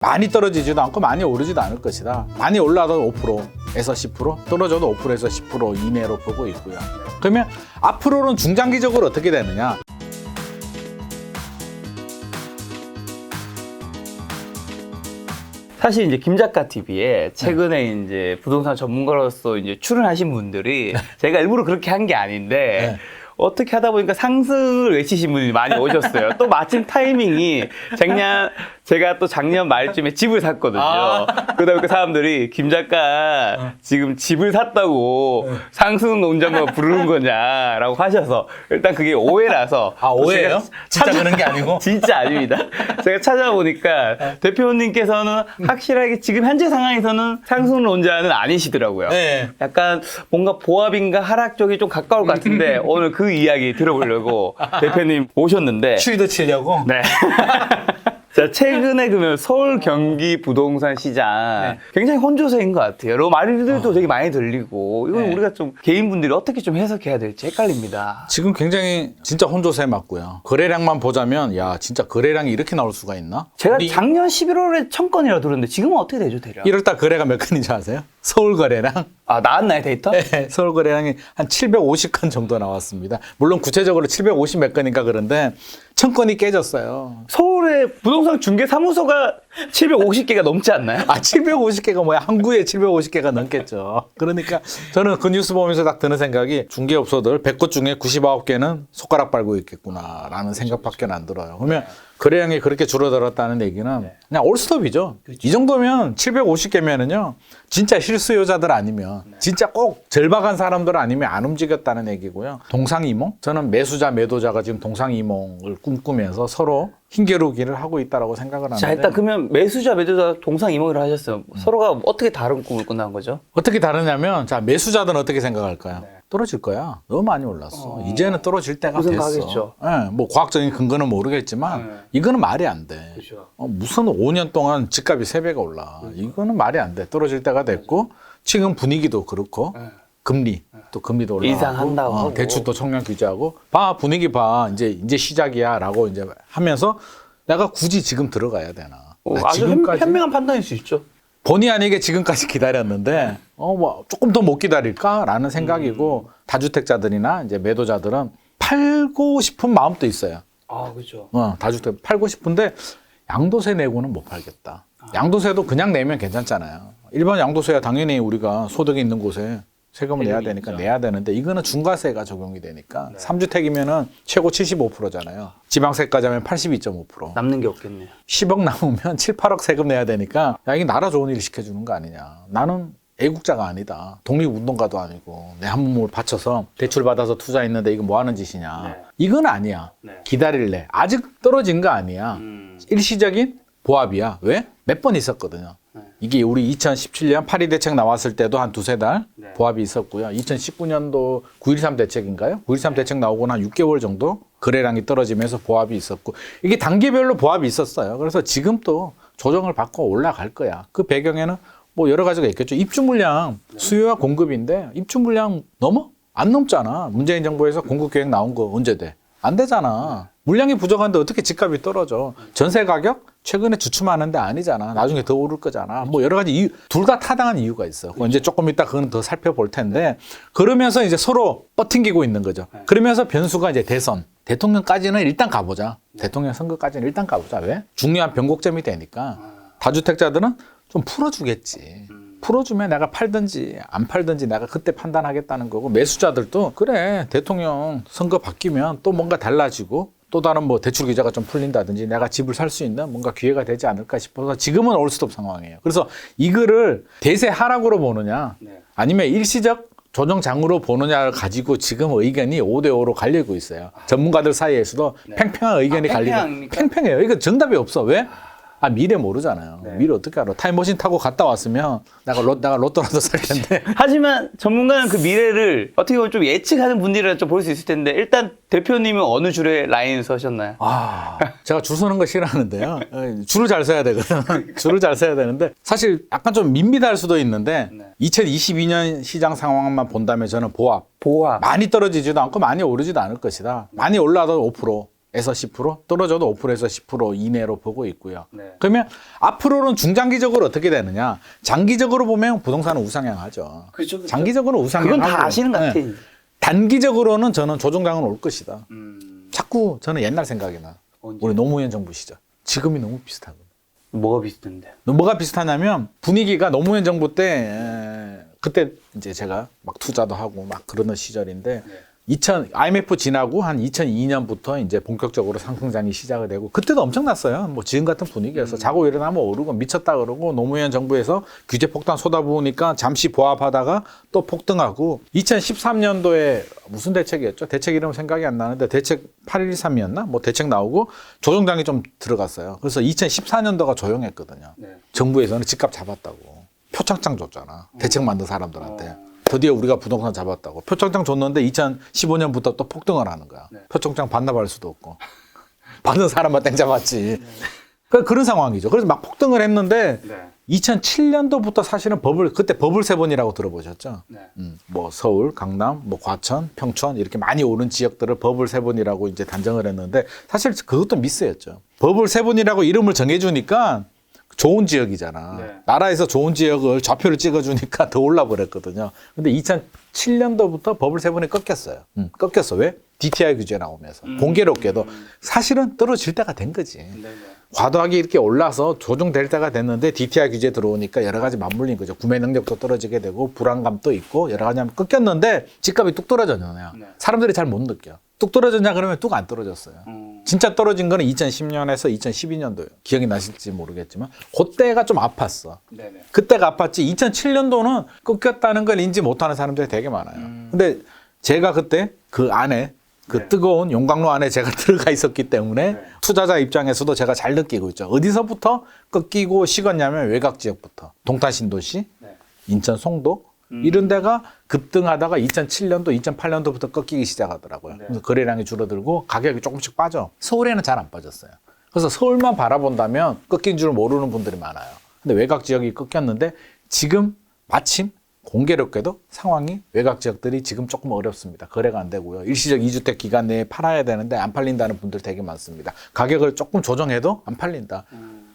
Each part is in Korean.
많이 떨어지지도 않고 많이 오르지도 않을 것이다. 많이 올라도 5%에서 10%, 떨어져도 5%에서 10% 이내로 보고 있고요. 그러면 앞으로는 중장기적으로 어떻게 되느냐? 사실 이제 김작가 TV에 최근에 이제 부동산 전문가로서 이제 출연하신 분들이 제가 일부러 그렇게 한 게 아닌데 어떻게 하다 보니까 상승을 외치신 분이 많이 오셨어요. 또 마침 타이밍이 제가 또 작년 말쯤에 집을 샀거든요. 그러다 보니까 사람들이 김 작가 지금 집을 샀다고 상승 논자만 부르는 거냐라고 하셔서 일단 그게 오해라서. 오해예요? 진짜 그런 게 아니고? 진짜 아닙니다. 제가 찾아보니까 대표님께서는 확실하게 지금 현재 상황에서는 상승 논자는 아니시더라고요. 네. 약간 뭔가 보합인가 하락 쪽이 좀 가까울 것 같은데 오늘 그 이야기 들어보려고 대표님 오셨는데. 추리도 치려고? 네. 자, 최근에 그러면 서울 경기 부동산 시장 굉장히 혼조세인 것 같아요. 여러 말들도 되게 많이 들리고 이건 우리가 좀 개인분들이 어떻게 좀 해석해야 될지 헷갈립니다. 지금 굉장히 진짜 혼조세 맞고요. 거래량만 보자면 야 진짜 거래량이 이렇게 나올 수가 있나? 제가 작년 11월에 1000건이라고 들었는데 지금은 어떻게 되죠, 대략? 1월달 거래가 몇 건인지 아세요? 서울 거래량? 아, 나왔나요, 데이터? 네, 서울 거래량이 한 750건 정도 나왔습니다. 물론 구체적으로 750 몇 건인가 그런데 1000건이 깨졌어요. 서울의 부동산 중개 사무소가 750개가 넘지 않나요? 750개가 뭐야? 항구에 750개가 넘겠죠. 그러니까 저는 그 뉴스 보면서 딱 드는 생각이 중개업소들 100곳 중에 99개는 손가락 빨고 있겠구나라는 생각밖에 안 들어요. 그러면 거래량이 그렇게 줄어들었다는 얘기는 그냥 올스톱이죠. 이 정도면 750개면은요. 진짜 실수요자들 아니면 진짜 꼭 절박한 사람들 아니면 안 움직였다는 얘기고요. 동상이몽? 저는 매수자 매도자가 지금 동상이몽을 꿈꾸면서 서로 힘겨루기를 하고 있다고 생각을 하는데. 자, 일단 그러면 매수자 매도자 동상이몽이라고 하셨어요. 서로가 어떻게 다른 꿈을 꾼다는 거죠? 어떻게 다르냐면 자 매수자들은 어떻게 생각할까요? 떨어질 거야. 너무 많이 올랐어. 이제는 떨어질 때가 그 됐어. 생각하겠죠. 네, 뭐 과학적인 근거는 모르겠지만 이거는 말이 안 돼. 그렇죠. 무슨 5년 동안 집값이 3배가 올라. 이거는 말이 안 돼. 떨어질 때가 됐고 지금 분위기도 그렇고 금리 또 금리도 올라가고 인상한다고 하고. 대출도 청량 규제하고 봐 분위기 봐 이제 시작이야라고 이제 하면서 내가 굳이 지금 들어가야 되나? 아주 현명한 판단일 수 있죠. 본의 아니게 지금까지 기다렸는데 뭐 조금 더 못 기다릴까라는 생각이고 다주택자들이나 이제 매도자들은 팔고 싶은 마음도 있어요. 아, 그렇죠. 다주택 팔고 싶은데 양도세 내고는 못 팔겠다. 양도세도 그냥 내면 괜찮잖아요. 일반 양도세야 당연히 우리가 소득이 있는 곳에 세금을 내야 되니까 내야 되는데 이거는 중과세가 적용이 되니까 3주택이면은 최고 75%잖아요. 지방세까지 하면 82.5%. 남는 게 없겠네요. 10억 남으면 7, 8억 세금 내야 되니까 야 이게 나라 좋은 일 시켜주는 거 아니냐. 나는 애국자가 아니다. 독립운동가도 아니고 내 한 몸을 바쳐서 대출 받아서 투자했는데 이거 뭐 하는 짓이냐. 이건 아니야. 기다릴래. 아직 떨어진 거 아니야. 일시적인 보합이야. 왜? 몇 번 있었거든요. 이게 우리 2017년 8.2 대책 나왔을 때도 한 두세 달 보합이 있었고요. 2019년도 9.13 대책인가요? 9.13 대책 나오고 한 6개월 정도 거래량이 떨어지면서 보합이 있었고 이게 단계별로 보합이 있었어요. 그래서 지금 또 조정을 받고 올라갈 거야. 그 배경에는 뭐 여러 가지가 있겠죠. 입주 물량 수요와 공급인데 입주 물량 넘어? 안 넘잖아. 문재인 정부에서 공급 계획 나온 거 언제 돼? 안 되잖아. 물량이 부족한데 어떻게 집값이 떨어져? 전세 가격 최근에 주춤하는데 아니잖아. 나중에 더 오를 거잖아. 뭐 여러 가지 이유, 둘 다 타당한 이유가 있어. 이제 조금 이따 그건 더 살펴볼 텐데 그러면서 이제 서로 뻗팅기고 있는 거죠. 그러면서 변수가 이제 대선. 대통령까지는 일단 가보자. 대통령 선거까지는 일단 가보자. 왜? 중요한 변곡점이 되니까 다주택자들은 좀 풀어주겠지. 풀어주면 내가 팔든지 안 팔든지 내가 그때 판단하겠다는 거고 매수자들도 그래 대통령 선거 바뀌면 또 뭔가 달라지고 또 다른 뭐 대출 규제가 좀 풀린다든지 내가 집을 살 수 있는 뭔가 기회가 되지 않을까 싶어서 지금은 올스톱 상황이에요. 그래서 이거를 대세 하락으로 보느냐 아니면 일시적 조정장으로 보느냐를 가지고 지금 의견이 5대5로 갈리고 있어요. 전문가들 사이에서도 팽팽한 의견이 갈리고 팽팽해요. 이거 정답이 없어. 왜? 미래 모르잖아요. 미래 어떻게 알아? 타임머신 타고 갔다 왔으면 내가 로또라도 살 텐데. 하지만 전문가는 그 미래를 어떻게 보면 좀 예측하는 분들이라 좀 볼 수 있을 텐데 일단 대표님은 어느 줄에 라인 서셨나요? 제가 줄 서는 거 싫어하는데요. 줄을 잘 서야 되거든. 줄을 잘 서야 되는데 사실 약간 좀 밋밋할 수도 있는데 2022년 시장 상황만 본다면 저는 보합. 많이 떨어지지도 않고 많이 오르지도 않을 것이다. 많이 올라도 5%. 10%, 떨어져도 5%에서 10% 이내로 보고 있고요. 네. 그러면 앞으로는 중장기적으로 어떻게 되느냐? 장기적으로 보면 부동산은 우상향하죠. 그렇죠. 장기적으로 우상향하고. 그건 다 아시는 것 같아. 네. 단기적으로는 저는 조정장은 올 것이다. 자꾸 저는 옛날 생각이 나. 언제? 우리 노무현 정부 시절. 지금이 너무 비슷하거든. 뭐가 비슷한데? 뭐가 비슷하냐면 분위기가 노무현 정부 때 그때 이제 제가 막 투자도 하고 막 그러는 시절인데 IMF 지나고 한 2002년부터 이제 본격적으로 상승장이 시작이 되고 그때도 엄청났어요. 뭐 지금 같은 분위기여서 자고 일어나면 오르고 미쳤다 그러고 노무현 정부에서 규제 폭탄 쏟아부으니까 잠시 보합하다가 또 폭등하고 2013년도에 무슨 대책이었죠? 대책 이름 생각이 안 나는데 대책 8.13이었나? 뭐 대책 나오고 조정장이 좀 들어갔어요. 그래서 2014년도가 조용했거든요. 네. 정부에서는 집값 잡았다고. 표창장 줬잖아. 대책 만든 사람들한테. 드디어 우리가 부동산 잡았다고. 표창장 줬는데 2015년부터 또 폭등을 하는 거야. 네. 표창장 반납할 수도 없고. 받는 사람만 땡 잡았지. 그런 상황이죠. 그래서 막 폭등을 했는데 2007년도부터 사실은 그때 버블 세븐이라고 들어보셨죠? 네. 뭐 서울, 강남, 뭐 과천, 평촌 이렇게 많이 오른 지역들을 버블 세븐이라고 이제 단정을 했는데 사실 그것도 미스였죠. 버블 세븐이라고 이름을 정해주니까 좋은 지역이잖아. 네. 나라에서 좋은 지역을 좌표를 찍어주니까 더 올라버렸거든요. 근데 2007년도부터 버블 세븐이 꺾였어요. 꺾였어. 왜? DTI 규제 나오면서. 공교롭게도 사실은 떨어질 때가 된 거지. 과도하게 이렇게 올라서 조정될 때가 됐는데 DTI 규제 들어오니까 여러 가지 맞물린 거죠. 구매 능력도 떨어지게 되고 불안감도 있고 여러 가지 하면 꺾였는데 집값이 뚝 떨어졌잖아요. 네. 사람들이 잘 못 느껴. 뚝 떨어졌냐 그러면 뚝 안 떨어졌어요. 진짜 떨어진 거는 2010년에서 2012년도예요. 기억이 나실지 모르겠지만 그때가 좀 아팠어. 네네. 그때가 아팠지 2007년도는 꺾였다는 걸 인지 못하는 사람들이 되게 많아요. 근데 제가 그때 그 안에 그 뜨거운 용광로 안에 제가 들어가 있었기 때문에 투자자 입장에서도 제가 잘 느끼고 있죠. 어디서부터 꺾이고 식었냐면 외곽 지역부터 동탄 신도시, 인천 송도 이런 데가 급등하다가 2007년도, 2008년도부터 꺾이기 시작하더라고요. 그래서 거래량이 줄어들고 가격이 조금씩 빠져. 서울에는 잘 안 빠졌어요. 그래서 서울만 바라본다면 꺾인 줄 모르는 분들이 많아요. 근데 외곽 지역이 꺾였는데 지금 마침 공교롭게도 상황이 외곽 지역들이 지금 조금 어렵습니다. 거래가 안 되고요. 일시적 2주택 기간 내에 팔아야 되는데 안 팔린다는 분들 되게 많습니다. 가격을 조금 조정해도 안 팔린다.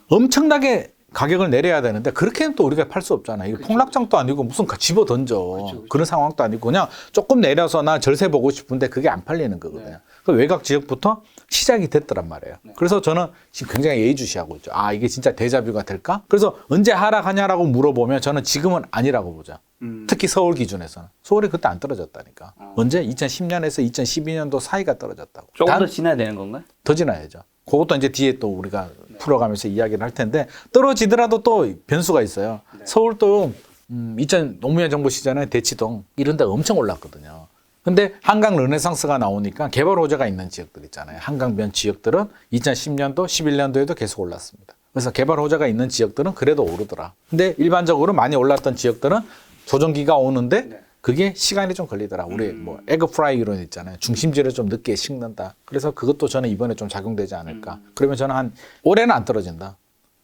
엄청나게 가격을 내려야 되는데 그렇게는 또 우리가 팔 수 없잖아요. 이거 폭락장도 아니고 무슨 집어 던져. 그런 상황도 아니고 그냥 조금 내려서 나 절세 보고 싶은데 그게 안 팔리는 거거든요. 그 외곽 지역부터 시작이 됐더란 말이에요. 그래서 저는 지금 굉장히 예의주시하고 있죠. 아, 이게 진짜 데자뷰가 될까? 그래서 언제 하락하냐라고 물어보면 저는 지금은 아니라고 보죠. 특히 서울 기준에서는. 서울이 그때 안 떨어졌다니까. 언제? 2010년에서 2012년도 사이가 떨어졌다고. 조금 더 지나야 되는 건가요? 더 지나야죠. 그것도 이제 뒤에 또 우리가 풀어가면서 이야기를 할 텐데 떨어지더라도 또 변수가 있어요. 서울도 노무현 정부 시절에 대치동 이런 데 엄청 올랐거든요. 근데 한강 르네상스가 나오니까 개발 호재가 있는 지역들 있잖아요. 한강변 지역들은 2010년도, 11년도에도 계속 올랐습니다. 그래서 개발 호재가 있는 지역들은 그래도 오르더라. 근데 일반적으로 많이 올랐던 지역들은 조정기가 오는데 그게 시간이 좀 걸리더라. 우리 뭐 에그 프라이 이론 있잖아요. 중심지를 좀 늦게 식는다. 그래서 그것도 저는 이번에 좀 작용되지 않을까. 그러면 저는 올해는 안 떨어진다.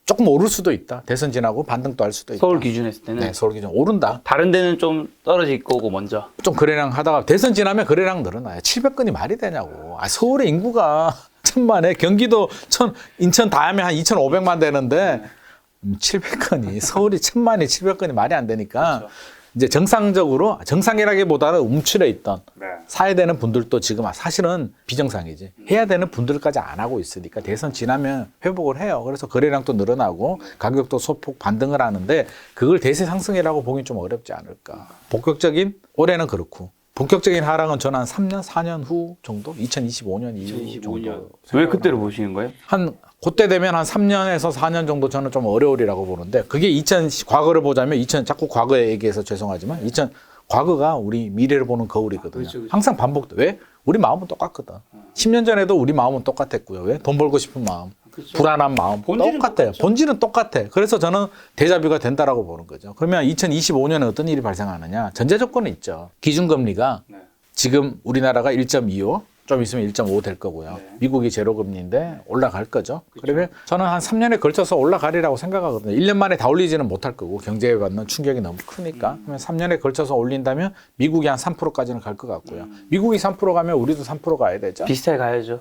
조금 오를 수도 있다. 대선 지나고 반등도 할 수도 있다. 서울 기준했을 때는? 네, 서울 기준 오른다. 다른 데는 좀 떨어질 거고 먼저. 좀 거래량 하다가 대선 지나면 거래량 늘어나요. 700건이 말이 되냐고. 아, 서울의 인구가 1000만에 경기도 인천 다 하면 한 2,500만 되는데 700건이 서울이 1000만이 700건이 말이 안 되니까 이제 정상이라기보다는 움츠려 있던 사야 되는 분들도 지금 사실은 비정상이지. 해야 되는 분들까지 안 하고 있으니까 대선 지나면 회복을 해요. 그래서 거래량도 늘어나고 가격도 소폭 반등을 하는데 그걸 대세 상승이라고 보긴 좀 어렵지 않을까. 올해는 그렇고 본격적인 하락은 저는 한 3년, 4년 후 정도? 2025년 이후 정도. 왜 그때로 보시는 거예요? 그때 되면 한 3년에서 4년 정도 저는 좀 어려우리라고 보는데 그게 과거를 보자면 자꾸 과거에 얘기해서 죄송하지만 과거가 우리 미래를 보는 거울이거든요. 그렇죠. 항상 반복돼. 왜? 우리 마음은 똑같거든. 10년 전에도 우리 마음은 똑같았고요. 왜? 돈 벌고 싶은 마음, 불안한 마음 본질은 똑같아요. 똑같죠. 본질은 똑같아. 그래서 저는 데자뷰가 된다라고 보는 거죠. 그러면 2025년에 어떤 일이 발생하느냐? 전제 조건은 있죠. 기준금리가 지금 우리나라가 1.25 좀 있으면 1.5 될 거고요. 미국이 제로금리인데 올라갈 거죠. 그러면 저는 한 3년에 걸쳐서 올라가리라고 생각하거든요. 1년 만에 다 올리지는 못할 거고 경제에 받는 충격이 너무 크니까. 그러면 3년에 걸쳐서 올린다면 미국이 한 3%까지는 갈 것 같고요. 미국이 3% 가면 우리도 3% 가야 되죠. 비슷하게 가야죠.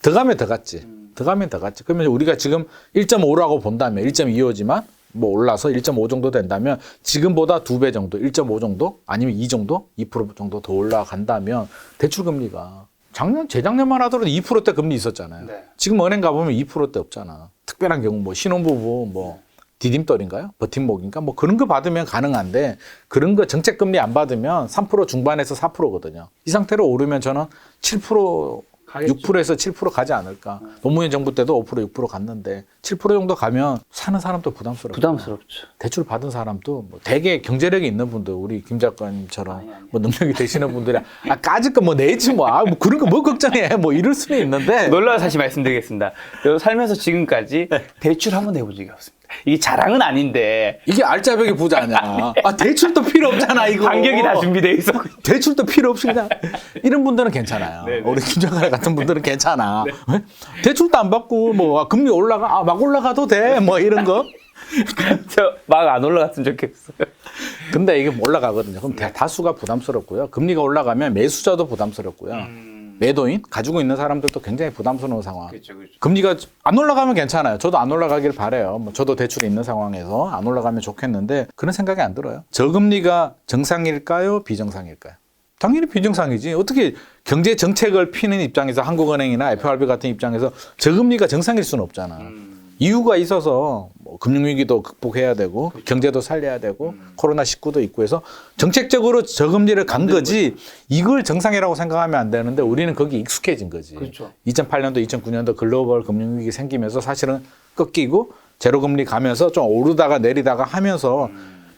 더 가면 더 갔지. 더 가면 더 갔지. 그러면 우리가 지금 1.5라고 본다면 1.25지만 뭐 올라서 1.5 정도 된다면 지금보다 2배 정도, 1.5 정도 아니면 2 정도, 2% 정도 더 올라간다면 대출 금리가 작년, 재작년만 하더라도 2%대 금리 있었잖아요. 네. 지금 은행 가보면 2%대 없잖아. 특별한 경우 뭐 신혼부부 뭐 디딤돌인가요? 버팀목인가? 뭐 그런 거 받으면 가능한데 그런 거 정책 금리 안 받으면 3% 중반에서 4%거든요. 이 상태로 오르면 저는 7% 6%에서 7% 가지 않을까. 노무현 정부 때도 5% 6% 갔는데 7% 정도 가면 사는 사람도 부담스럽고. 부담스럽죠. 대출 받은 사람도 뭐 되게 경제력이 있는 분들, 우리 김 작가님처럼 뭐 능력이 되시는 분들이 까짓 거 뭐 내지 뭐, 뭐 그런 거 뭐 걱정해 뭐 이럴 수는 있는데. 놀라운 사실 말씀드리겠습니다. 저 살면서 지금까지 대출 한 번도 해본 적이 없습니다. 이게 자랑은 아닌데 이게 알짜배기 부자 아니야. 대출도 필요 없잖아 이거. 관객이 다 준비되어 있어. 대출도 필요 없이 그냥 이런 분들은 괜찮아요. 네네. 우리 김 작가 같은 분들은 괜찮아. 대출도 안 받고 뭐 금리 올라가 막 올라가도 돼 뭐 이런 거. 저 막 안 올라갔으면 좋겠어요. 근데 이게 올라가거든요. 그럼 다수가 부담스럽고요. 금리가 올라가면 매수자도 부담스럽고요. 매도인 가지고 있는 사람들도 굉장히 부담스러운 상황. 그렇죠, 그렇죠. 금리가 안 올라가면 괜찮아요. 저도 안 올라가길 바라요. 뭐 저도 대출이 있는 상황에서 안 올라가면 좋겠는데 그런 생각이 안 들어요. 저금리가 정상일까요? 비정상일까요? 당연히 비정상이지. 어떻게 경제 정책을 피는 입장에서 한국은행이나 FRB 같은 입장에서 저금리가 정상일 수는 없잖아. 이유가 있어서 뭐 금융위기도 극복해야 되고 경제도 살려야 되고 코로나19도 있고 해서 정책적으로 저금리를 간 거지 이걸 정상이라고 생각하면 안 되는데 우리는 거기 익숙해진 거지. 그렇죠. 2008년도 2009년도 글로벌 금융위기 생기면서 사실은 꺾이고 제로금리 가면서 좀 오르다가 내리다가 하면서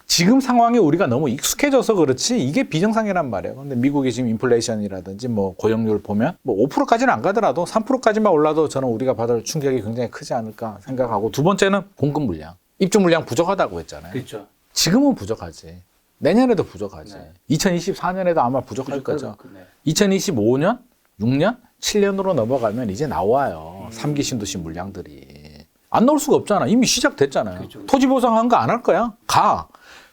지금 상황에 우리가 너무 익숙해져서 그렇지 이게 비정상이란 말이에요. 근데 미국의 지금 인플레이션이라든지 뭐 고용률 보면 뭐 5%까지는 안 가더라도 3%까지만 올라도 저는 우리가 받을 충격이 굉장히 크지 않을까 생각하고 두 번째는 공급 물량. 입주 물량 부족하다고 했잖아요. 그렇죠. 지금은 부족하지. 내년에도 부족하지. 네. 2024년에도 아마 부족할 거죠. 네. 2025년, 6년, 7년으로 넘어가면 이제 나와요. 3기 신도시 물량들이. 안 나올 수가 없잖아. 이미 시작됐잖아요. 그렇죠. 토지 보상한 거 안 할 거야? 가.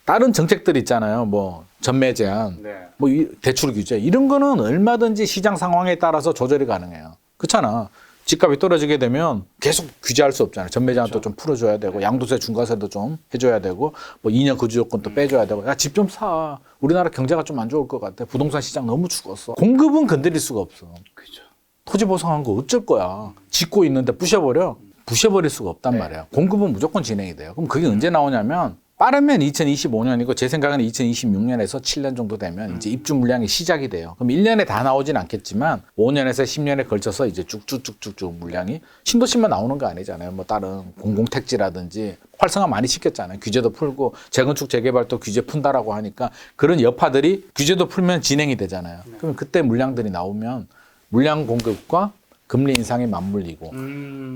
다른 정책들 있잖아요. 뭐 전매 제한, 네. 뭐 대출 규제 이런 거는 얼마든지 시장 상황에 따라서 조절이 가능해요. 그렇잖아. 집값이 떨어지게 되면 계속 규제할 수 없잖아요. 전매 제한도 그렇죠. 좀 풀어줘야 되고 양도세 중과세도 좀 해줘야 되고 뭐 2년 거주 요건도 빼줘야 되고 야 집 좀 사. 우리나라 경제가 좀 안 좋을 것 같아. 부동산 시장 너무 죽었어. 공급은 건드릴 수가 없어. 그렇죠. 토지 보상한 거 어쩔 거야. 짓고 있는데 부셔버려. 부셔버릴 수가 없단 말이야. 공급은 무조건 진행이 돼요. 그럼 그게 언제 나오냐면 빠르면 2025년이고 제 생각에는 2026년에서 7년 정도 되면 이제 입주 물량이 시작이 돼요. 그럼 1년에 다 나오진 않겠지만 5년에서 10년에 걸쳐서 이제 쭉쭉쭉쭉 물량이 신도시만 나오는 거 아니잖아요. 뭐 다른 공공택지라든지 활성화 많이 시켰잖아요. 규제도 풀고 재건축 재개발도 규제 푼다라고 하니까 그런 여파들이 규제도 풀면 진행이 되잖아요. 그럼 그때 물량들이 나오면 물량 공급과 금리 인상에 맞물리고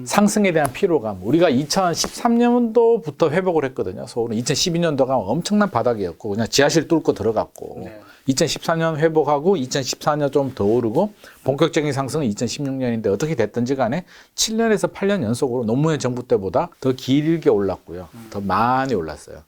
상승에 대한 피로감. 우리가 2013년도부터 회복을 했거든요. 서울은 2012년도가 엄청난 바닥이었고 그냥 지하실 뚫고 들어갔고 네. 2014년 회복하고 2014년 좀 더 오르고 본격적인 상승은 2016년인데 어떻게 됐든지 간에 7년에서 8년 연속으로 노무현 정부 때보다 더 길게 올랐고요. 더 많이 올랐어요.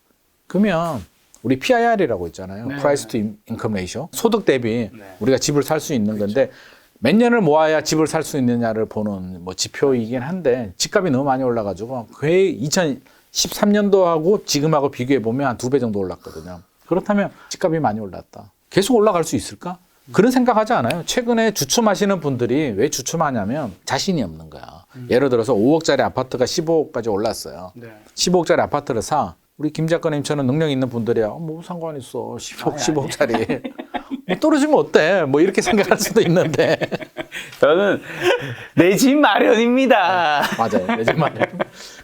그러면 우리 PIR이라고 있잖아요. 네. Price to Income Ratio. 소득 대비 네. 우리가 집을 살 수 있는 건데 몇 년을 모아야 집을 살 수 있느냐를 보는 뭐 지표이긴 한데 집값이 너무 많이 올라가지고 거의 2013년도하고 지금하고 비교해 보면 한 2배 정도 올랐거든요. 그렇다면 집값이 많이 올랐다. 계속 올라갈 수 있을까? 그런 생각하지 않아요. 최근에 주춤하시는 분들이 왜 주춤하냐면 자신이 없는 거야. 예를 들어서 5억짜리 아파트가 15억까지 올랐어요. 네. 15억짜리 아파트를 사. 우리 김 작가님처럼 능력 있는 분들이야. 뭐 상관 있어. 15억짜리. 뭐 떨어지면 어때? 뭐 이렇게 생각할 수도 있는데. 저는 내 집 마련입니다. 맞아요. 내 집 마련.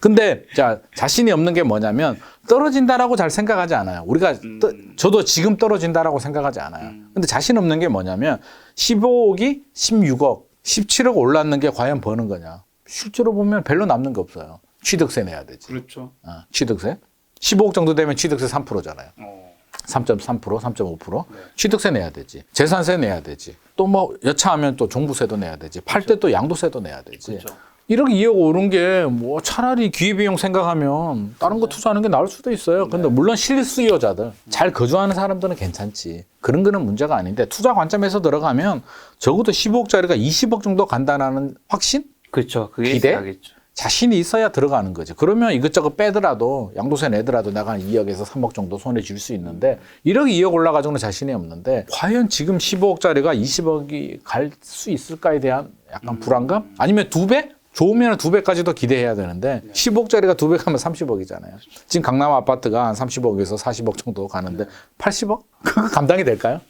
근데 자, 자신이 없는 게 뭐냐면 떨어진다라고 잘 생각하지 않아요. 우리가 저도 지금 떨어진다라고 생각하지 않아요. 근데 자신 없는 게 뭐냐면 15억이 16억, 17억 올랐는 게 과연 버는 거냐? 실제로 보면 별로 남는 게 없어요. 취득세 내야 되지. 그렇죠. 취득세. 15억 정도 되면 취득세 3%잖아요. 3.3%, 3.5%. 네. 취득세 내야 되지. 재산세 내야 되지. 또 뭐 여차하면 또 종부세도 내야 되지. 팔 때 또 양도세도 내야 되지. 그렇죠. 1억, 2억 오른 게 뭐 차라리 기회비용 생각하면 다른 거 투자하는 게 나을 수도 있어요. 근데 물론 실수요자들, 잘 거주하는 사람들은 괜찮지. 그런 거는 문제가 아닌데 투자 관점에서 들어가면 적어도 15억짜리가 20억 정도 간다는 확신? 그렇죠. 그게 기대? 있어야겠죠. 자신이 있어야 들어가는 거지. 그러면 이것저것 빼더라도 양도세 내더라도 내가 한 2억에서 3억 정도 손에 쥘 수 있는데 1억, 2억 올라가지고는 자신이 없는데 과연 지금 15억짜리가 20억이 갈 수 있을까에 대한 약간 불안감? 아니면 2배? 좋으면 2배까지도 기대해야 되는데 15억짜리가 2배 가면 30억이잖아요. 지금 강남 아파트가 한 30억에서 40억 정도 가는데 80억? 그거 감당이 될까요?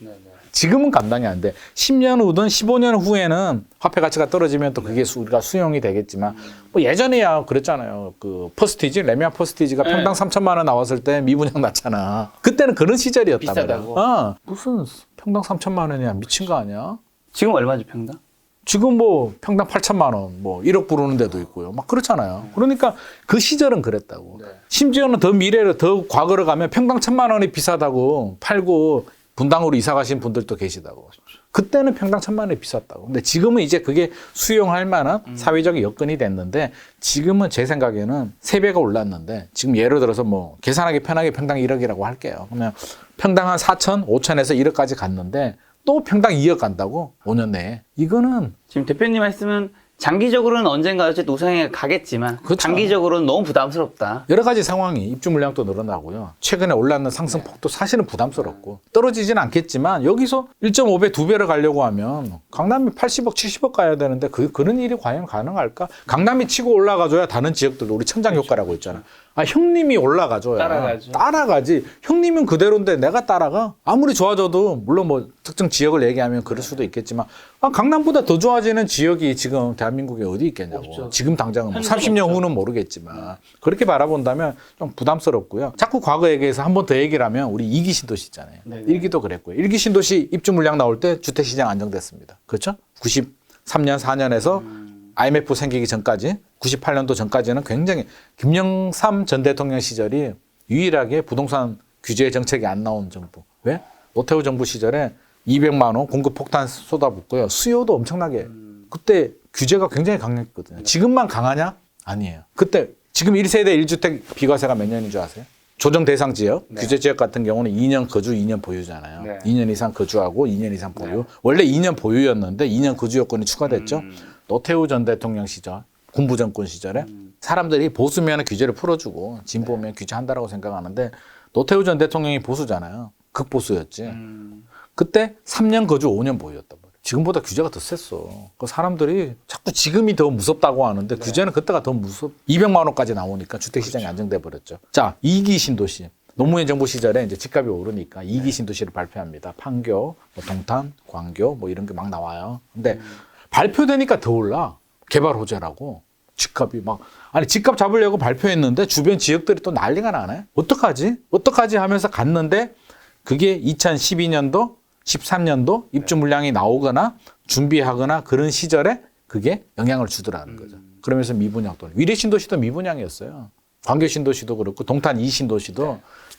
지금은 감당이 안 돼. 10년 후든 15년 후에는 화폐 가치가 떨어지면 또 그게 우리가 수용이 되겠지만 뭐 예전에야 그랬잖아요. 그 퍼스티지, 레미안 퍼스티지가 평당 3천만 원 나왔을 때 미분양 났잖아. 그때는 그런 시절이었단 말이야. 비싸다고? 무슨 평당 3천만 원이야. 미친 거 아니야? 지금 얼마죠 평당? 지금 뭐 평당 8천만 원, 뭐 1억 부르는 데도 있고요. 막 그렇잖아요. 그러니까 그 시절은 그랬다고. 심지어는 더 미래로, 더 과거로 가면 평당 1,000만 원이 비싸다고 팔고 분당으로 이사 가신 분들도 계시다고. 그때는 평당 1,000만 원이 비쌌다고. 근데 지금은 이제 그게 수용할 만한 사회적 여건이 됐는데 지금은 제 생각에는 3배가 올랐는데 지금 예를 들어서 뭐 계산하기 편하게 평당 1억이라고 할게요. 그러면 평당 한 4천, 5천에서 1억까지 갔는데 또 평당 2억 간다고? 5년 내에. 이거는 지금 대표님 말씀은 장기적으로는 언젠가 어쨌든 우상향에 가겠지만 그렇죠. 단기적으로는 너무 부담스럽다. 여러 가지 상황이 입주 물량도 늘어나고요. 최근에 올랐는 상승폭도 사실은 부담스럽고 떨어지진 않겠지만 여기서 1.5배, 2배를 가려고 하면 강남이 80억, 70억 가야 되는데 그런 일이 과연 가능할까? 강남이 치고 올라가줘야 다른 지역들도 우리 천장 효과라고 있잖아. 아, 형님이 올라가줘야 따라가지. 형님은 그대로인데 내가 따라가? 아무리 좋아져도 물론 뭐 특정 지역을 얘기하면 그럴 수도 있겠지만 아, 강남보다 더 좋아지는 지역이 지금 대한민국에 어디 있겠냐고. 없죠. 지금 당장은 뭐 30년 후는 모르겠지만 그렇게 바라본다면 좀 부담스럽고요. 자꾸 과거 얘기해서 한 번 더 얘기를 하면 우리 2기 신도시 있잖아요. 네네. 1기도 그랬고요. 1기 신도시 입주 물량 나올 때 주택시장 안정됐습니다. 그렇죠? 93년, 4년에서 IMF 생기기 전까지 98년도 전까지는 굉장히 김영삼 전 대통령 시절이 유일하게 부동산 규제 정책이 안 나온 정부. 왜? 노태우 정부 시절에 200만 원 공급 폭탄 쏟아붓고요. 수요도 엄청나게. 그때 규제가 굉장히 강했거든요. 지금만 강하냐? 아니에요. 그때 지금 1세대 1주택 비과세가 몇 년인 줄 아세요? 조정 대상 지역, 규제 지역 같은 경우는 2년 거주, 2년 보유잖아요. 네. 2년 이상 거주하고 2년 이상 보유. 원래 2년 보유였는데 2년 거주 요건이 추가됐죠. 노태우 전 대통령 시절, 군부 정권 시절에 사람들이 보수면 규제를 풀어주고 진보면 규제한다라고 생각하는데 노태우 전 대통령이 보수잖아요. 극보수였지. 그때 3년 거주 5년 보유였단 말이에요. 지금보다 규제가 더 셌어. 그 사람들이 자꾸 지금이 더 무섭다고 하는데 규제는 그때가 더 200만 원까지 나오니까 주택시장이 안정돼 버렸죠. 자, 2기 신도시. 노무현 정부 시절에 이제 집값이 오르니까 2기 신도시를 발표합니다. 판교, 뭐 동탄, 광교 뭐 이런 게 막 나와요. 근데 발표되니까 더 올라. 개발 호재라고. 집값이 막 아니 집값 잡으려고 발표했는데 주변 지역들이 또 난리가 나네. 어떡하지? 어떡하지 하면서 갔는데 그게 2012년도, 13년도 입주 물량이 나오거나 준비하거나 그런 시절에 그게 영향을 주더라는 거죠. 그러면서 미분양 또는 위례 신도시도 미분양이었어요. 광교 신도시도 그렇고 동탄 2신도시도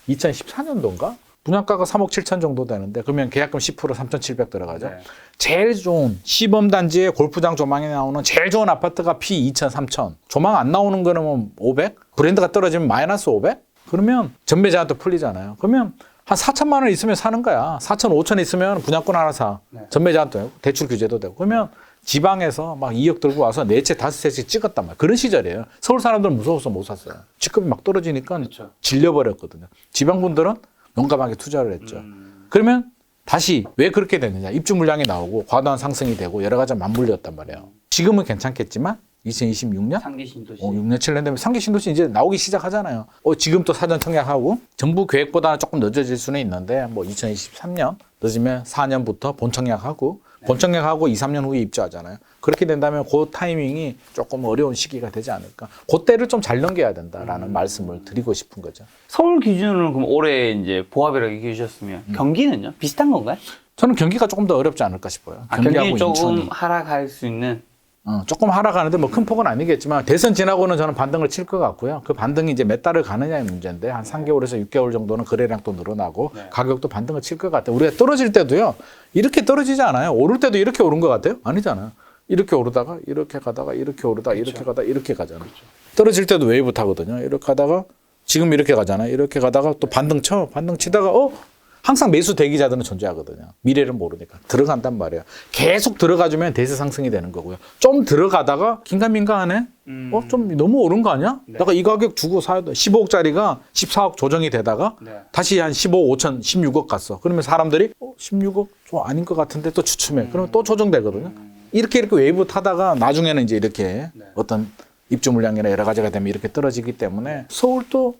2014년도인가? 분양가가 3억 7천 정도 되는데 그러면 계약금 10% 3,700 들어가죠. 네. 제일 좋은 시범단지에 골프장 조망이 나오는 제일 좋은 아파트가 P 2천, 3천. 조망 안 나오는 거는 뭐 500? 브랜드가 떨어지면 마이너스 500? 그러면 전매자한테 풀리잖아요. 그러면 한 4천만 원 있으면 사는 거야. 4천, 5천 있으면 분양권 하나 사. 전매자한테 대출 규제도 되고. 그러면 지방에서 막 2억 들고 와서 4채, 5채씩 찍었단 말이에요. 그런 시절이에요. 서울 사람들은 무서워서 못 샀어요. 집값이 막 떨어지니까 그렇죠. 질려버렸거든요. 지방분들은 용감하게 투자를 했죠. 그러면 다시 왜 그렇게 됐느냐. 입주 물량이 나오고 과도한 상승이 되고 여러 가지 맞물렸단 말이에요. 지금은 괜찮겠지만 2026년? 상기 신도시. 6년, 7년 되면 상기 신도시 이제 나오기 시작하잖아요. 지금 또 사전 청약하고 정부 계획보다는 조금 늦어질 수는 있는데 뭐 2023년 늦으면 4년부터 본 청약하고 본 청약하고 2, 3년 후에 입주하잖아요. 그렇게 된다면 그 타이밍이 조금 어려운 시기가 되지 않을까. 그때를 좀 잘 넘겨야 된다라는 말씀을 드리고 싶은 거죠. 서울 기준으로 그럼 올해 이제 보합이라고 얘기해 주셨으면 경기는요? 비슷한 건가요? 저는 경기가 조금 더 어렵지 않을까 싶어요. 경기 조금 인천이. 하락할 수 있는. 조금 하락하는데 뭐 큰 폭은 아니겠지만 대선 지나고는 저는 반등을 칠 것 같고요. 그 반등이 이제 몇 달을 가느냐의 문제인데 한 3개월에서 6개월 정도는 거래량 또 늘어나고 가격도 반등을 칠 것 같아요. 우리가 떨어질 때도요. 이렇게 떨어지지 않아요. 오를 때도 이렇게 오른 것 같아요? 아니잖아요. 이렇게 오르다가 이렇게 가다가 이렇게 오르다가 이렇게 가다가 이렇게 가잖아요. 떨어질 때도 웨이브 타거든요. 이렇게 가다가 지금 이렇게 가잖아요. 이렇게 가다가 또 반등 쳐. 반등 치다가 항상 매수 대기자들은 존재하거든요. 미래를 모르니까. 들어간단 말이에요. 계속 들어가주면 대세 상승이 되는 거고요. 좀 들어가다가 긴가민가하네? 좀 너무 오른 거 아니야? 내가 이 가격 주고 사야 돼. 15억짜리가 14억 조정이 되다가 다시 한 15억 5천, 16억 갔어. 그러면 사람들이 16억 좀 아닌 것 같은데 또 추춤해. 그러면 또 조정되거든요. 이렇게 웨이브 타다가 나중에는 이제 이렇게 어떤 입주 물량이나 여러 가지가 되면 이렇게 떨어지기 때문에 서울도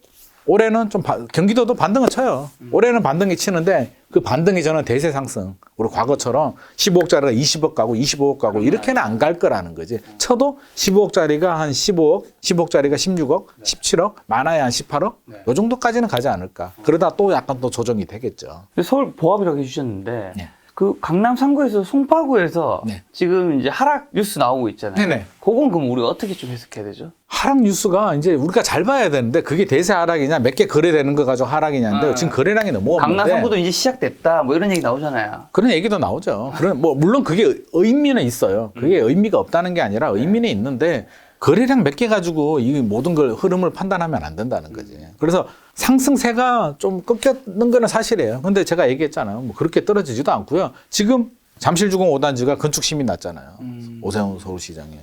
올해는 좀 경기도도 반등을 쳐요. 올해는 반등이 치는데 그 반등이 저는 대세 상승. 우리 과거처럼 15억짜리가 20억 가고 25억 가고 이렇게는 안 갈 거라는 거지. 쳐도 15억짜리가 한 15억, 15억짜리가 16억, 17억, 많아야 한 18억 요 정도까지는 가지 않을까. 그러다 또 약간 또 조정이 되겠죠. 서울 보합이라고 해주셨는데 네. 그 강남 3구에서 송파구에서 네. 지금 이제 하락 뉴스 나오고 있잖아요. 네네. 그건 그럼 우리가 어떻게 좀 해석해야 되죠? 하락 뉴스가 이제 우리가 잘 봐야 되는데 그게 대세 하락이냐 몇 개 거래되는 거 가지고 하락이냐인데 지금 거래량이 너무 없는데 강남 3구도 이제 시작됐다 뭐 이런 얘기 나오잖아요. 그런 얘기도 나오죠. 그런 뭐 물론 그게 의미는 있어요. 그게 의미가 없다는 게 아니라 의미는 있는데 거래량 몇 개 가지고 이 모든 걸 흐름을 판단하면 안 된다는 거지. 그래서 상승세가 좀 꺾였는 거는 사실이에요. 근데 제가 얘기했잖아요. 뭐 그렇게 떨어지지도 않고요. 지금 잠실주공 5단지가 건축심의 났잖아요. 오세훈 서울시장에.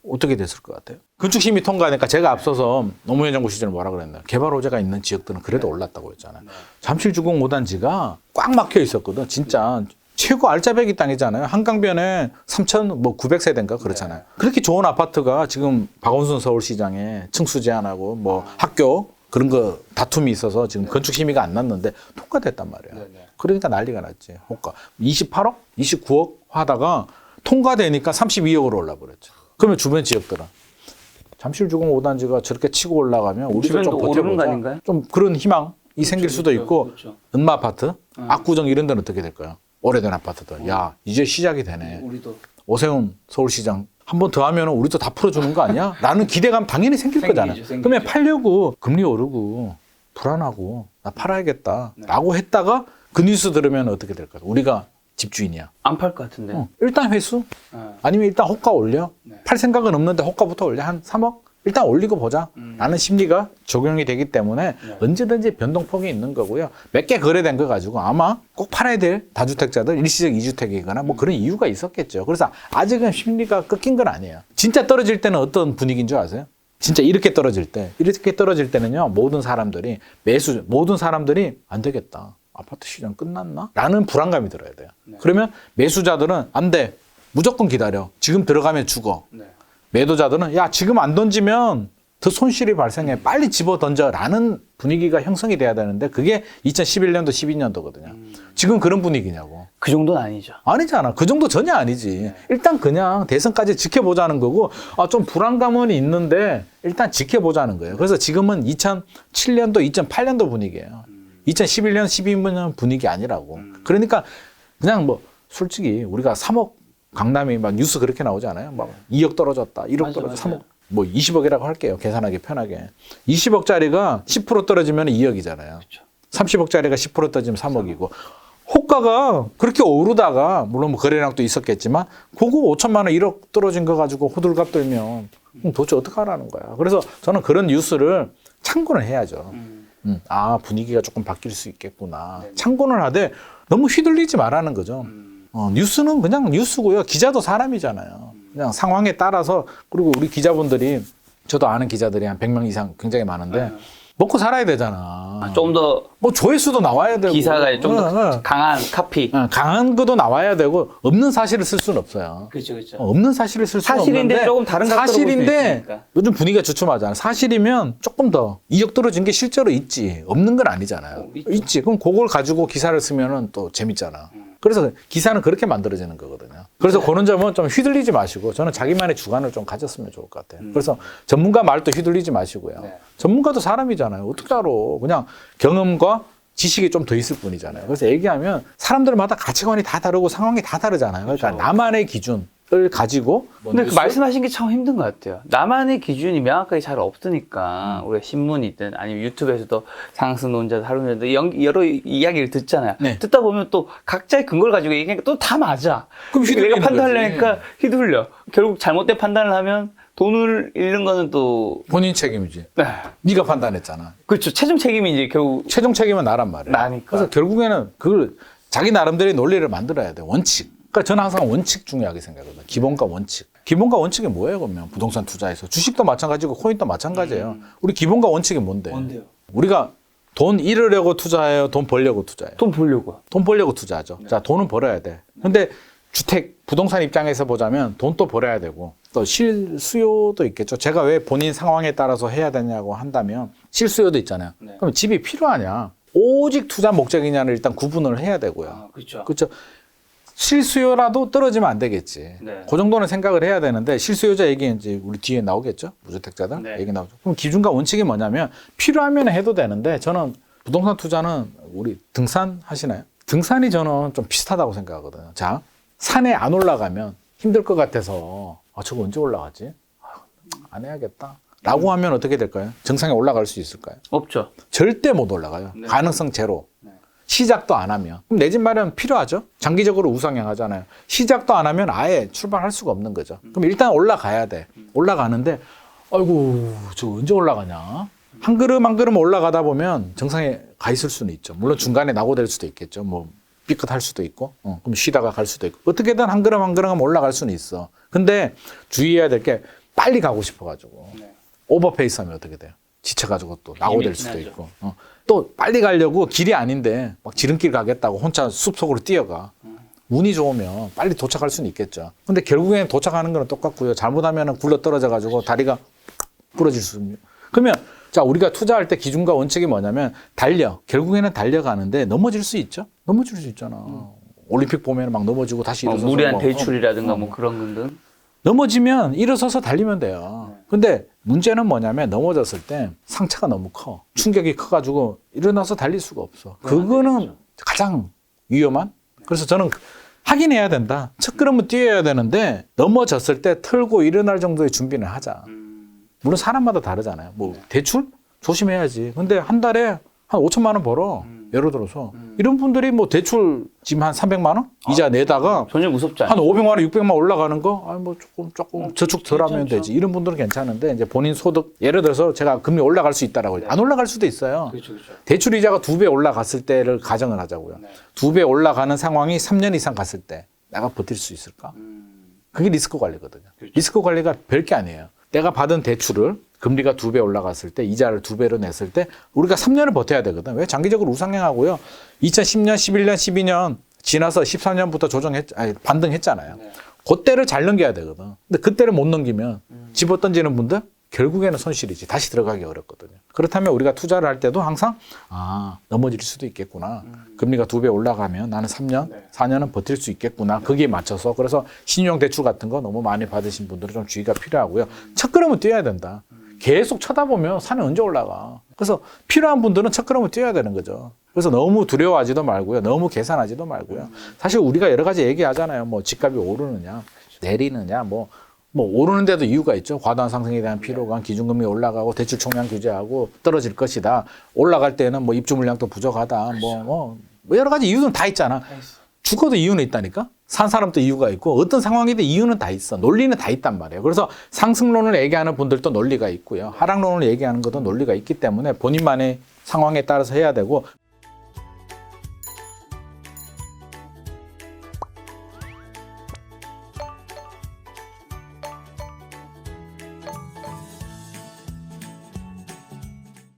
어떻게 됐을 것 같아요? 건축심의 통과하니까 제가 앞서서 노무현 정부 시절에 뭐라 그랬나요? 개발 호재가 있는 지역들은 그래도 올랐다고 했잖아요. 잠실주공 5단지가 꽉 막혀 있었거든. 진짜 최고 알짜배기 땅이잖아요. 한강변에 3,900세대인가 그렇잖아요. 그렇게 좋은 아파트가 지금 박원순 서울시장에 층수 제한하고 뭐 학교 그런 거 다툼이 있어서 지금 건축 심의가 안 났는데 통과됐단 말이에요. 그러니까 난리가 났지. 호가 28억, 29억 하다가 통과되니까 32억으로 올라버렸죠. 그러면 주변 지역들은 잠실주공 5단지가 저렇게 치고 올라가면 우리도 좀 버텨보자. 좀 그런 희망이 생길 수도 있고 은마 아파트, 압구정 이런 데는 어떻게 될까요? 오래된 아파트들. 야, 이제 시작이 되네. 오세훈 서울시장 한 번 더 하면 우리도 다 풀어주는 거 아니야? 라는 기대감 당연히 생길 거잖아요. 그러면 팔려고 금리 오르고 불안하고 나 팔아야겠다 라고 했다가 그 뉴스 들으면 어떻게 될까요? 우리가 집주인이야. 안 팔 것 같은데. 일단 회수 아니면 일단 호가 올려. 팔 생각은 없는데 호가부터 올려. 한 3억? 일단 올리고 보자 라는 심리가 적용이 되기 때문에 언제든지 변동폭이 있는 거고요. 몇 개 거래된 거 가지고 아마 꼭 팔아야 될 다주택자들 일시적 2주택이거나 뭐 그런 이유가 있었겠죠. 그래서 아직은 심리가 꺾인 건 아니에요. 진짜 떨어질 때는 어떤 분위기인 줄 아세요? 진짜 이렇게 떨어질 때는요. 모든 사람들이 안 되겠다. 아파트 시장 끝났나? 라는 불안감이 들어야 돼요. 그러면 매수자들은 안 돼. 무조건 기다려. 지금 들어가면 죽어. 매도자들은 야 지금 안 던지면 더 손실이 발생해. 빨리 집어 던져라는 분위기가 형성이 돼야 되는데 그게 2011년도 12년도거든요. 지금 그런 분위기냐고. 그 정도는 아니죠. 아니잖아. 그 정도 전혀 아니지. 일단 그냥 대선까지 지켜보자는 거고 좀 불안감은 있는데 일단 지켜보자는 거예요. 그래서 지금은 2007년도 2008년도 분위기예요. 2011년 12년 분위기 아니라고. 그러니까 그냥 뭐 솔직히 우리가 3억 강남이 막 뉴스 그렇게 나오잖아요. 막 2억 떨어졌다, 1억 떨어졌다, 3억, 뭐 20억이라고 할게요. 계산하기 편하게. 20억짜리가 10% 떨어지면 2억이잖아요. 30억짜리가 10% 떨어지면 3억이고. 호가가 그렇게 오르다가 물론 뭐 거래량도 있었겠지만 그거 5천만 원 1억 떨어진 거 가지고 호들갑 떨면 도대체 어떻게 하라는 거야. 그래서 저는 그런 뉴스를 참고는 해야죠. 분위기가 조금 바뀔 수 있겠구나. 참고는 하되 너무 휘둘리지 말라는 거죠. 뉴스는 그냥 뉴스고요. 기자도 사람이잖아요. 그냥 상황에 따라서 그리고 우리 기자분들이 저도 아는 기자들이 한 100명 이상 굉장히 많은데 먹고 살아야 되잖아. 좀 더 뭐 조회수도 나와야 되고 기사가 좀 더 강한 카피. 강한 것도 나와야 되고 없는 사실을 쓸 수는 없어요. 그렇죠. 없는 사실을 쓸 수는 사실인데 없는데 조금 다른 각도로 사실인데 요즘 분위기가 주춤하잖아. 사실이면 조금 더 2억 떨어진 게 실제로 있지. 없는 건 아니잖아요. 있지. 그럼 그걸 가지고 기사를 쓰면은 또 재밌잖아. 그래서 기사는 그렇게 만들어지는 거거든요. 그래서 그런 점은 좀 휘둘리지 마시고 저는 자기만의 주관을 좀 가졌으면 좋을 것 같아요. 그래서 전문가 말도 휘둘리지 마시고요. 전문가도 사람이잖아요. 어떻게 알아. 그냥 경험과 지식이 좀 더 있을 뿐이잖아요. 그래서 얘기하면 사람들마다 가치관이 다 다르고 상황이 다 다르잖아요. 그러니까 나만의 기준을 가지고 근데 그 말씀하신 게 참 힘든 것 같아요. 나만의 기준이 명확하게 잘 없으니까 우리가 신문이든 아니면 유튜브에서도 상승론자, 하루론자 여러 이야기를 듣잖아요. 듣다 보면 또 각자의 근거를 가지고 얘기하니까 또 다 맞아. 그럼 내가 판단하려니까 휘둘려. 결국 잘못된 판단을 하면 돈을 잃는 거는 또 본인 책임이지. 네. 네가 판단했잖아. 그렇죠. 최종 책임이 이제 결국 최종 책임은 나란 말이야. 나니까. 그래서 결국에는 그걸 자기 나름대로의 논리를 만들어야 돼. 원칙. 그러니까 저는 항상 원칙 중요하게 생각하거든요. 기본과 원칙. 기본과 원칙이 뭐예요, 그러면? 부동산 투자에서. 주식도 마찬가지고 코인도 마찬가지예요. 우리 기본과 원칙이 뭔데? 뭔데요? 우리가 돈 잃으려고 투자해요? 돈 벌려고 투자해요? 돈 벌려고요. 돈 벌려고 투자하죠. 자, 돈은 벌어야 돼. 근데 주택, 부동산 입장에서 보자면 돈도 벌어야 되고 또 실수요도 있겠죠. 제가 왜 본인 상황에 따라서 해야 되냐고 한다면 실수요도 있잖아요. 네. 그럼 집이 필요하냐? 오직 투자 목적이냐를 일단 구분을 해야 되고요. 그렇죠. 그렇죠. 실수요라도 떨어지면 안 되겠지. 네. 그 정도는 생각을 해야 되는데 실수요자 얘기 이제 우리 뒤에 나오겠죠. 무주택자들 네. 얘기 나오죠. 그럼 기준과 원칙이 뭐냐면 필요하면 해도 되는데 저는 부동산 투자는 우리 등산 하시나요? 등산이 저는 좀 비슷하다고 생각하거든요. 자, 산에 안 올라가면 힘들 것 같아서 저거 언제 올라가지? 안 해야겠다. 라고 하면 어떻게 될까요? 정상에 올라갈 수 있을까요? 없죠. 절대 못 올라가요. 네. 가능성 제로. 네. 시작도 안 하면. 그럼 내 집 마련 필요하죠? 장기적으로 우상향하잖아요. 시작도 안 하면 아예 출발할 수가 없는 거죠. 그럼 일단 올라가야 돼. 올라가는데, 아이고, 저 언제 올라가냐? 한 걸음 한 걸음 올라가다 보면 정상에 가 있을 수는 있죠. 물론 중간에 낙오될 수도 있겠죠. 뭐, 삐끗할 수도 있고, 그럼 쉬다가 갈 수도 있고. 어떻게든 한 걸음 한 걸음 올라갈 수는 있어. 근데 주의해야 될 게 빨리 가고 싶어가지고. 네. 오버페이스 하면 어떻게 돼요? 지쳐가지고 또 낙오될 수도 예민하죠. 있고. 또 빨리 가려고 길이 아닌데 막 지름길 가겠다고 혼자 숲속으로 뛰어가. 운이 좋으면 빨리 도착할 수는 있겠죠. 근데 결국에는 도착하는 거는 똑같고요. 잘못하면 굴러 떨어져가지고 다리가 부러질 수 있습니다. 그러면 자, 우리가 투자할 때 기준과 원칙이 뭐냐면 결국에는 달려가는데 넘어질 수 있죠? 넘어질 수 있잖아. 올림픽 보면 막 넘어지고 다시 일어서서 무리한 뭐, 대출이라든가 뭐 그런 것들. 넘어지면 일어서서 달리면 돼요. 근데 문제는 뭐냐면 넘어졌을 때 상처가 너무 커. 충격이 커가지고 일어나서 달릴 수가 없어. 그거는 가장 위험한. 그래서 저는 하긴 해야 된다. 첫 걸음은 뛰어야 되는데 넘어졌을 때 털고 일어날 정도의 준비는 하자. 물론 사람마다 다르잖아요. 뭐 대출? 조심해야지. 근데 한 달에 한 5천만 원 벌어. 예를 들어서 이런 분들이 뭐 대출 지금 한 300만 원 이자 내다가 전혀 무섭지 한 않아요. 500만 원, 600만 원 올라가는 거, 아니 뭐 조금 저축 덜 하면 괜찮죠. 되지. 이런 분들은 괜찮은데 이제 본인 소득 예를 들어서 제가 금리 올라갈 수 있다라고 안 올라갈 수도 있어요. 그렇죠, 그렇죠. 대출 이자가 2배 올라갔을 때를 가정을 하자고요. 2배 올라가는 상황이 3년 이상 갔을 때 내가 버틸 수 있을까? 그게 리스크 관리거든요. 그렇죠. 리스크 관리가 별게 아니에요. 내가 받은 대출을 금리가 2배 올라갔을 때 이자를 2배로 냈을 때 우리가 3년을 버텨야 되거든. 왜? 장기적으로 우상향하고요. 2010년, 11년, 12년 지나서 13년부터 반등했잖아요. 네. 그때를 잘 넘겨야 되거든. 근데 그때를 못 넘기면 집어 던지는 분들 결국에는 손실이지. 다시 들어가기 어렵거든요. 그렇다면 우리가 투자를 할 때도 항상 넘어질 수도 있겠구나. 금리가 2배 올라가면 나는 3년, 네. 4년은 버틸 수 있겠구나. 거기에 맞춰서. 그래서 신용 대출 같은 거 너무 많이 받으신 분들은 좀 주의가 필요하고요. 첫 걸음은 뛰어야 된다. 계속 쳐다보면 산에 언제 올라가. 그래서 필요한 분들은 첫 걸음을 뛰어야 되는 거죠. 그래서 너무 두려워하지도 말고요. 너무 계산하지도 말고요. 사실 우리가 여러 가지 얘기하잖아요. 뭐 집값이 오르느냐, 내리느냐, 뭐 오르는데도 이유가 있죠. 과도한 상승에 대한 피로감, 기준금리 올라가고 대출 총량 규제하고 떨어질 것이다. 올라갈 때는 뭐 입주 물량도 부족하다. 뭐 여러 가지 이유는 다 있잖아. 죽어도 이유는 있다니까. 산 사람도 이유가 있고 어떤 상황이든 이유는 다 있어. 논리는 다 있단 말이에요. 그래서 상승론을 얘기하는 분들도 논리가 있고요. 하락론을 얘기하는 것도 논리가 있기 때문에 본인만의 상황에 따라서 해야 되고